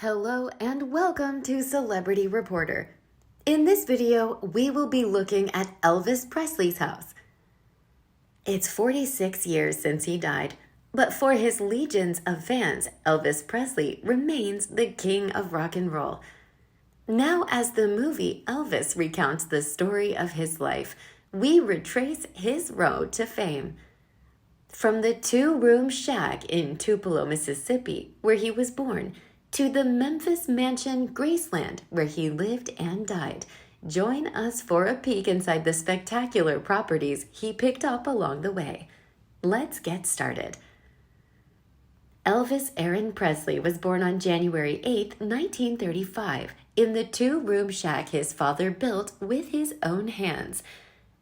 Hello and welcome to Celebrity Reporter. In this video, we will be looking at Elvis Presley's house. It's 46 years since he died, but for his legions of fans, Elvis Presley remains the king of rock and roll. Now, as the movie Elvis recounts the story of his life, we retrace his road to fame. From the two-room shack in Tupelo, Mississippi, where he was born, to the Memphis mansion Graceland, where he lived and died. Join us for a peek inside the spectacular properties he picked up along the way. Let's get started. Elvis Aaron Presley was born on January 8, 1935, in the two-room shack his father built with his own hands.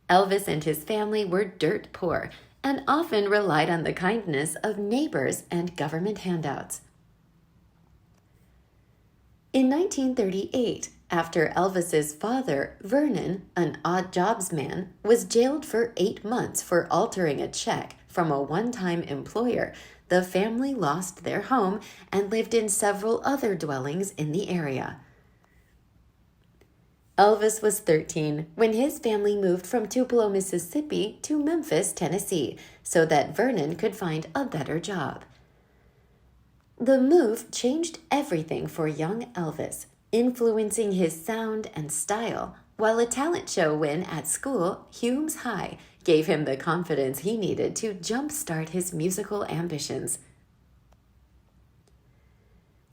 Elvis and his family were dirt poor and often relied on the kindness of neighbors and government handouts. In 1938, after Elvis's father, Vernon, an odd jobs man, was jailed for 8 months for altering a check from a one-time employer, the family lost their home and lived in several other dwellings in the area. Elvis was 13 when his family moved from Tupelo, Mississippi to Memphis, Tennessee, so that Vernon could find a better job. The move changed everything for young Elvis, influencing his sound and style, while a talent show win at school, Hume's High, gave him the confidence he needed to jumpstart his musical ambitions.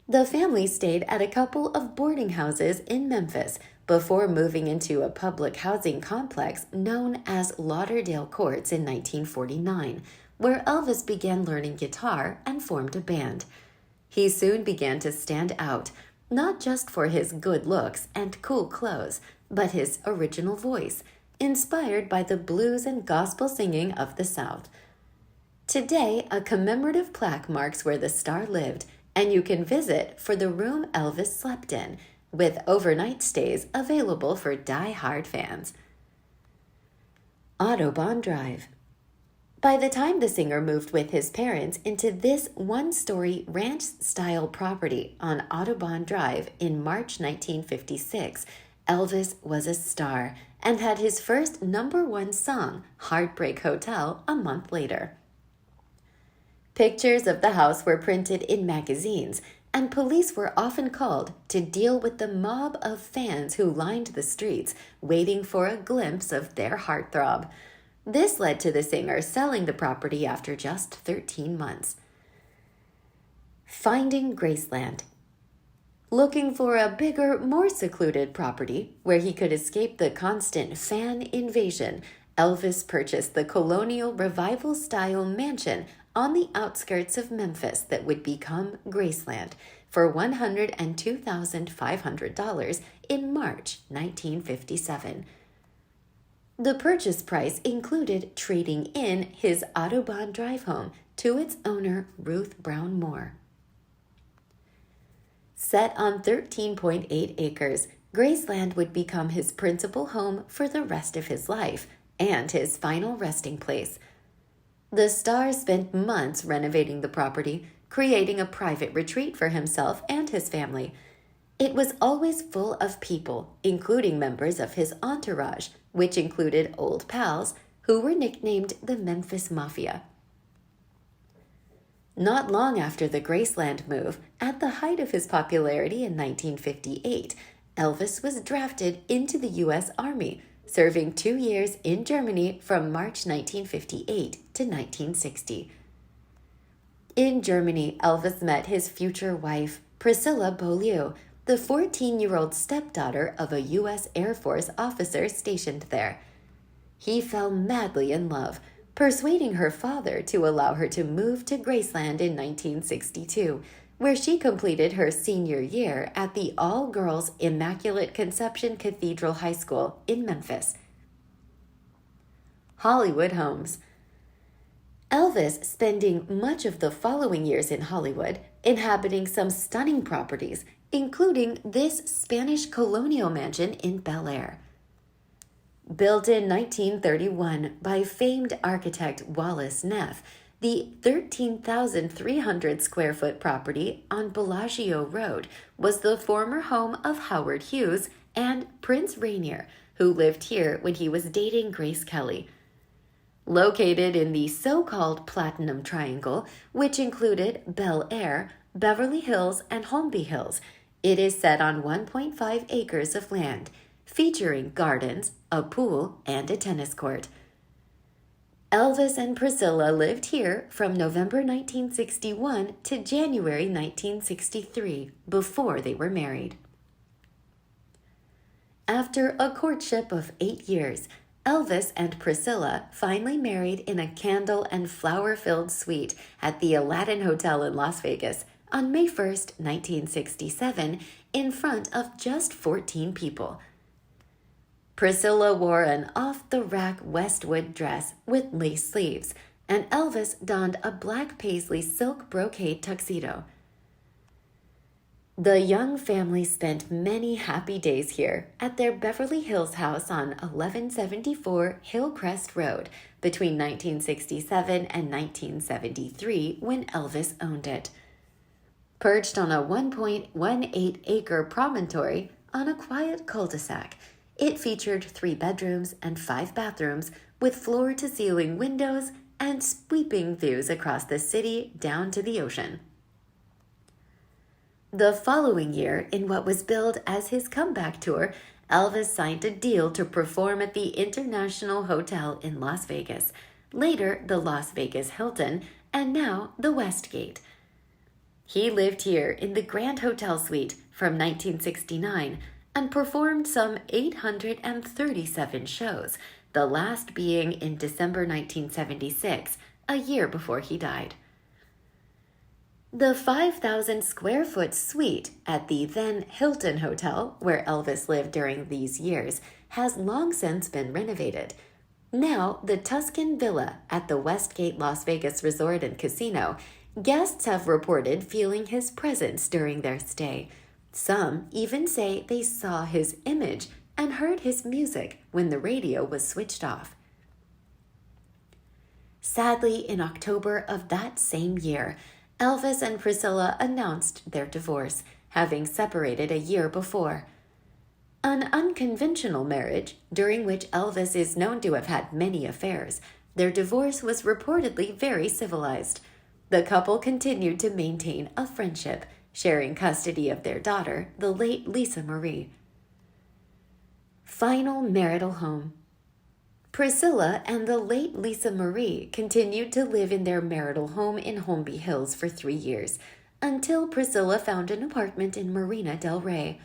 The family stayed at a couple of boarding houses in Memphis before moving into a public housing complex known as Lauderdale Courts in 1949, where Elvis began learning guitar and formed a band. He soon began to stand out, not just for his good looks and cool clothes, but his original voice, inspired by the blues and gospel singing of the South. Today, a commemorative plaque marks where the star lived, and you can visit for the room Elvis slept in, with overnight stays available for die-hard fans. Audubon Drive. By the time the singer moved with his parents into this one-story ranch-style property on Audubon Drive in March 1956, Elvis was a star and had his first #1 song, Heartbreak Hotel, a month later. Pictures of the house were printed in magazines, and police were often called to deal with the mob of fans who lined the streets, waiting for a glimpse of their heartthrob. This led to the singer selling the property after just 13 months. Finding Graceland. Looking for a bigger, more secluded property where he could escape the constant fan invasion, Elvis purchased the colonial revival-style mansion on the outskirts of Memphis that would become Graceland for $102,500 in March 1957. The purchase price included trading in his Audubon Drive home to its owner, Ruth Brown Moore. Set on 13.8 acres, Graceland would become his principal home for the rest of his life and his final resting place. The star spent months renovating the property, creating a private retreat for himself and his family. It was always full of people, including members of his entourage, which included old pals who were nicknamed the Memphis Mafia. Not long after the Graceland move, at the height of his popularity in 1958, Elvis was drafted into the U.S. Army, serving 2 years in Germany from March 1958 to 1960. In Germany, Elvis met his future wife, Priscilla Beaulieu, the 14-year-old stepdaughter of a U.S. Air Force officer stationed there. He fell madly in love, persuading her father to allow her to move to Graceland in 1962, where she completed her senior year at the all-girls Immaculate Conception Cathedral High School in Memphis. Hollywood homes. Elvis spending much of the following years in Hollywood, inhabiting some stunning properties, including this Spanish colonial mansion in Bel Air. Built in 1931 by famed architect Wallace Neff, The 13,300 square foot property on Bellagio Road was the former home of Howard Hughes and Prince Rainier, who lived here when he was dating Grace Kelly. Located in the so-called Platinum Triangle, which included Bel Air, Beverly Hills, and Holmby Hills, it is set on 1.5 acres of land, featuring gardens, a pool, and a tennis court. Elvis and Priscilla lived here from November 1961 to January 1963, before they were married. After a courtship of 8 years, Elvis and Priscilla finally married in a candle and flower-filled suite at the Aladdin Hotel in Las Vegas on May 1st, 1967, in front of just 14 people. Priscilla wore an off-the-rack Westwood dress with lace sleeves, and Elvis donned a black paisley silk brocade tuxedo. The young family spent many happy days here at their Beverly Hills house on 1174 Hillcrest Road between 1967 and 1973, when Elvis owned it. Perched on a 1.18-acre promontory on a quiet cul-de-sac, it featured 3 bedrooms and 5 bathrooms with floor-to-ceiling windows and sweeping views across the city down to the ocean. The following year, in what was billed as his comeback tour, Elvis signed a deal to perform at the International Hotel in Las Vegas, later the Las Vegas Hilton, and now the Westgate. He lived here in the Grand Hotel Suite from 1969 and performed some 837 shows, the last being in December 1976, a year before he died. The 5,000 square foot suite at the then Hilton Hotel, where Elvis lived during these years, has long since been renovated. Now, the Tuscan Villa at the Westgate Las Vegas Resort and Casino, guests have reported feeling his presence during their stay. Some even say they saw his image and heard his music when the radio was switched off. Sadly, in October of that same year, Elvis and Priscilla announced their divorce, having separated a year before. An unconventional marriage, during which Elvis is known to have had many affairs, their divorce was reportedly very civilized. The couple continued to maintain a friendship, sharing custody of their daughter, the late Lisa Marie. Final marital home. Priscilla and the late Lisa Marie continued to live in their marital home in Holmby Hills for 3 years, until Priscilla found an apartment in Marina del Rey.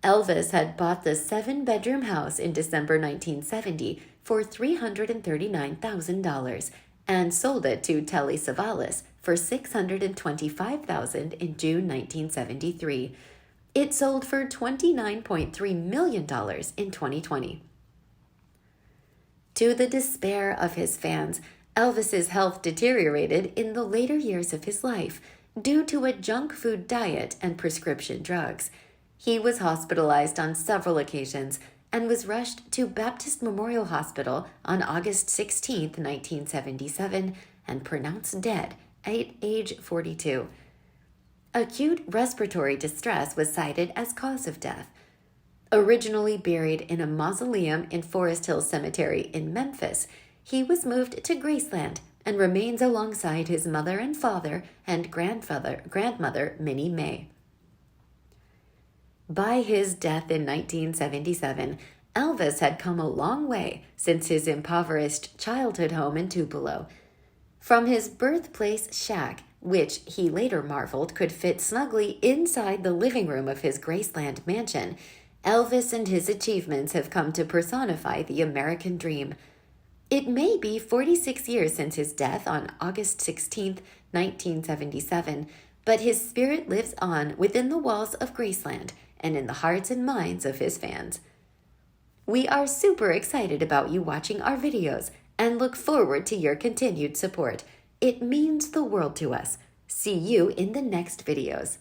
Elvis had bought the 7-bedroom house in December 1970 for $339,000 and sold it to Telly Savalas for $625,000 in June 1973. It sold for $29.3 million in 2020. To the despair of his fans, Elvis's health deteriorated in the later years of his life due to a junk food diet and prescription drugs. He was hospitalized on several occasions and was rushed to Baptist Memorial Hospital on August 16, 1977, and pronounced dead at age 42. Acute respiratory distress was cited as cause of death. Originally buried in a mausoleum in Forest Hill Cemetery in Memphis, he was moved to Graceland and remains alongside his mother and father and grandmother Minnie Mae. By his death in 1977, Elvis had come a long way since his impoverished childhood home in Tupelo. From his birthplace shack, which he later marveled could fit snugly inside the living room of his Graceland mansion, Elvis and his achievements have come to personify the American dream. It may be 46 years since his death on August 16, 1977, but his spirit lives on within the walls of Graceland and in the hearts and minds of his fans. We are super excited about you watching our videos and look forward to your continued support. It means the world to us. See you in the next videos.